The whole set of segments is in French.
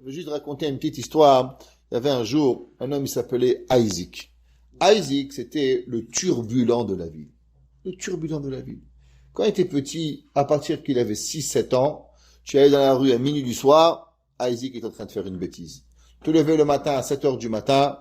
Je veux juste raconter une petite histoire. Il y avait un jour un homme qui s'appelait Isaac. Isaac, c'était le turbulent de la ville. Le turbulent de la ville. Quand il était petit, à partir qu'il avait 6-7 ans, tu allais dans la rue à minuit du soir, Isaac était en train de faire une bêtise. Tu te levais le matin à 7 heures du matin,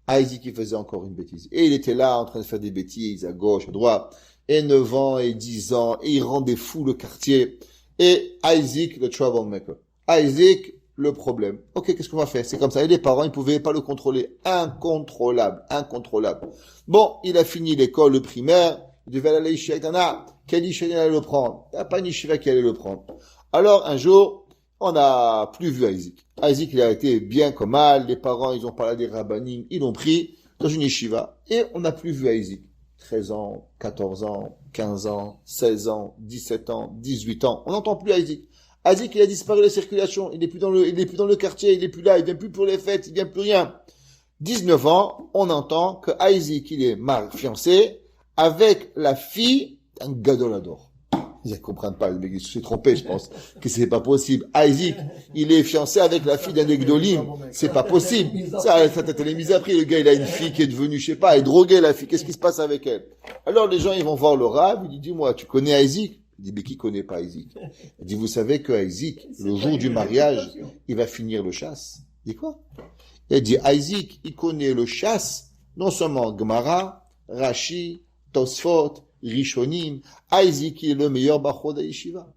Isaac il faisait encore une bêtise. Et il était là en train de faire des bêtises à gauche, à droite, et 9 ans, et 10 ans, et il rendait fou le quartier. Et Isaac, le troublemaker. Isaac, le problème. Ok, qu'est-ce qu'on va faire? C'est comme ça. Et les parents, ils pouvaient pas le contrôler. Incontrôlable, incontrôlable. Bon, il a fini l'école, le primaire, il devait aller à l'Ishiva. Quel Ishiva allait le prendre? Il n'y a pas une Ishiva qui allait le prendre. Alors, un jour, on n'a plus vu Isaac. Isaac, il a été bien comme mal. Les parents, ils ont parlé des rabbinim. Ils l'ont pris dans une yeshiva. Et on n'a plus vu Isaac. 13 ans, 14 ans, 15 ans, 16 ans, 17 ans, 18 ans. On n'entend plus Isaac. Isaac, il a disparu de la circulation. Il n'est plus dans le quartier. Il n'est plus là. Il vient plus pour les fêtes. Il vient plus rien. 19 ans, on entend que Isaac, il est fiancé avec la fille d'un gadolador. Ils ne comprennent pas, le mec s'est trompé, je pense, que c'est pas possible. Isaac, il est fiancé avec la fille d'un Egdolim. C'est pas possible. Ça t'a les mis après. Le gars, il a une fille qui est devenue, je sais pas, elle est droguée, la fille. Qu'est-ce qui se passe avec elle? Alors, les gens, ils vont voir le rab. Il dit, dis-moi, tu connais Isaac? Il dit, mais qui connaît pas Isaac? Il dit, vous savez que Isaac, le jour du mariage, il va finir le chasse. Il dit quoi? Il dit, Isaac, il connaît le chasse, non seulement Gemara, Rashi, Tosfot, Rishonim. Isaac, il est le meilleur bachor de yeshiva.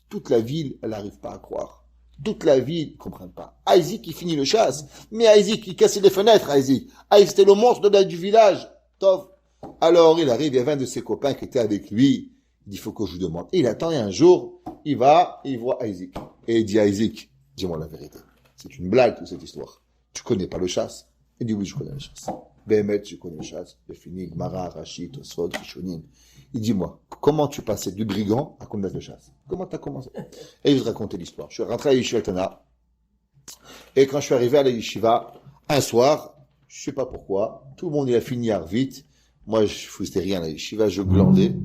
Toute la ville, elle n'arrive pas à croire. Toute la ville ne comprend pas. Isaac, il finit le chasse. Mais Isaac, il cassait les fenêtres, Isaac. Isaac, c'était le monstre du village. Tov. Alors, il arrive, il y avait un de ses copains qui était avec lui. Il dit, il faut que je vous demande. Et il attend, et un jour, il voit Isaac. Et il dit à Isaac, dis-moi la vérité. C'est une blague, toute cette histoire. Tu connais pas le chasse? Il dit, oui, je connais le chasse. Bémet, je connais le chasse. J'ai fini, Gmara, Rachid, Tosfot, Rishonim. Il dit, moi, comment tu passais du brigand à connaître le chasse? Comment t'as commencé? Et il te racontait l'histoire. Je suis rentré à Yeshiva Tana. Et quand je suis arrivé à la Yeshiva, un soir, je sais pas pourquoi, tout le monde il a fini vite. Moi, je faisais rien à la Yeshiva, je glandais.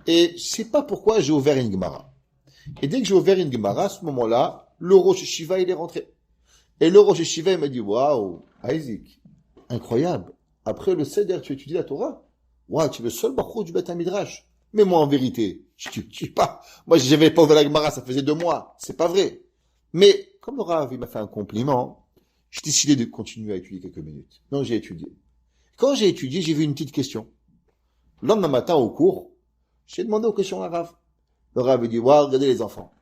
Et je sais pas pourquoi j'ai ouvert une Gemara. Et dès que j'ai ouvert une Gemara, à ce moment-là, le Rosh Yeshiva, il est rentré. Et le Rosh Yeshiva, il m'a dit, waouh, Isaac, incroyable. Après le Seder, tu étudies la Torah? Waouh, tu es le seul bachor du Beth Midrash. Mais moi, en vérité, je suis pas. Moi, j'avais pas ouvert la Gemara, ça faisait 2 mois. C'est pas vrai. Mais, comme le Rav, il m'a fait un compliment, j'ai décidé de continuer à étudier quelques minutes. Donc, j'ai étudié. Quand j'ai étudié, j'ai vu une petite question. Le lendemain matin, au cours, j'ai demandé aux questions à Rav. Le Rav, il dit, waouh, regardez les enfants.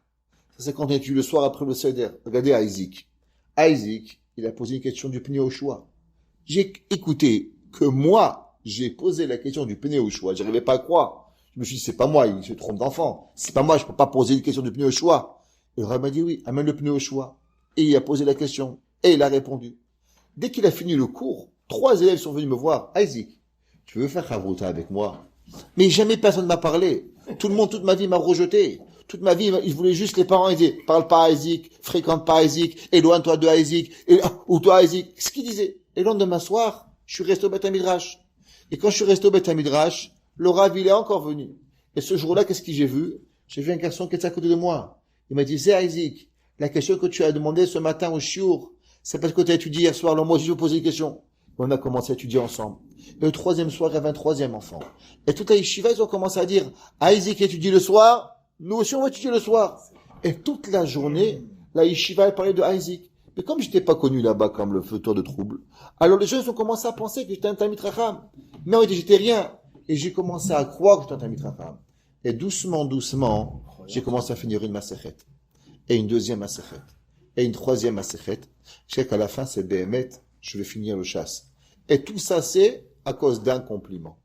Ça, c'est quand on étudie le soir après le Seder. Regardez Isaac. Isaac, il a posé une question du Pnei Yoshua. J'ai écouté que moi, j'ai posé la question du Pnei Yoshua. J'arrivais pas à croire. Je me suis dit, c'est pas moi, il se trompe d'enfant. C'est pas moi, je peux pas poser une question du Pnei Yoshua. Et le Rav m'a dit, oui, amène le Pnei Yoshua. Et il a posé la question. Et il a répondu. Dès qu'il a fini le cours, 3 élèves sont venus me voir. Isaac, tu veux faire Chavruta avec moi? Mais jamais personne ne m'a parlé. Tout le monde, toute ma vie, m'a rejeté. Toute ma vie, ils voulaient juste les parents, ils disaient, parle pas à Isaac, fréquente pas Isaac, éloigne-toi de Isaac, ou toi Isaac. Ce qu'ils disaient. Et le lendemain soir, je suis resté au Beth Midrash. Et quand je suis resté au Beth Midrash, le Rav, il est encore venu. Et ce jour-là, qu'est-ce que j'ai vu? J'ai vu un garçon qui était à côté de moi. Il m'a dit, c'est Isaac, la question que tu as demandé ce matin au shiur, c'est parce que tu as étudié hier soir. Alors moi, je vais poser une question. On a commencé à étudier ensemble. Et le 3e soir, il y avait un 3e enfant. Et toute la yeshiva, ils ont commencé à dire, Isaac étudie le soir, nous aussi on va étudier le soir. Et toute la journée, la yeshiva, elle parlait de Isaac. Mais comme j'étais pas connu là-bas comme le fauteur de trouble, alors les gens, ils ont commencé à penser que j'étais un Talmid Chacham. Mais en réalité, j'étais rien. Et j'ai commencé à croire que j'étais un Talmid Chacham. Et doucement, doucement, j'ai commencé à finir une Masechet. Et une 2e Masechet. Et une 3e Masechet. Je sais qu'à la fin, c'est Béhémet, je vais finir le chasse. Et tout ça, c'est à cause d'un compliment.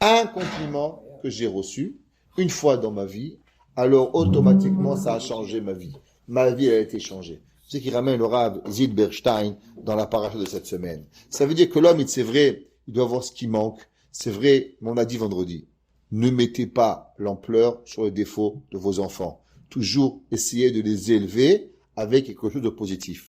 Un compliment que j'ai reçu une fois dans ma vie, alors automatiquement, ça a changé ma vie. Ma vie a été changée. C'est ce qui ramène le Rav Zilberstein dans la paracha de cette semaine. Ça veut dire que l'homme, c'est vrai, il doit voir ce qui manque. C'est vrai, mais on a dit vendredi. Ne mettez pas l'ampleur sur les défauts de vos enfants. Toujours essayez de les élever avec quelque chose de positif.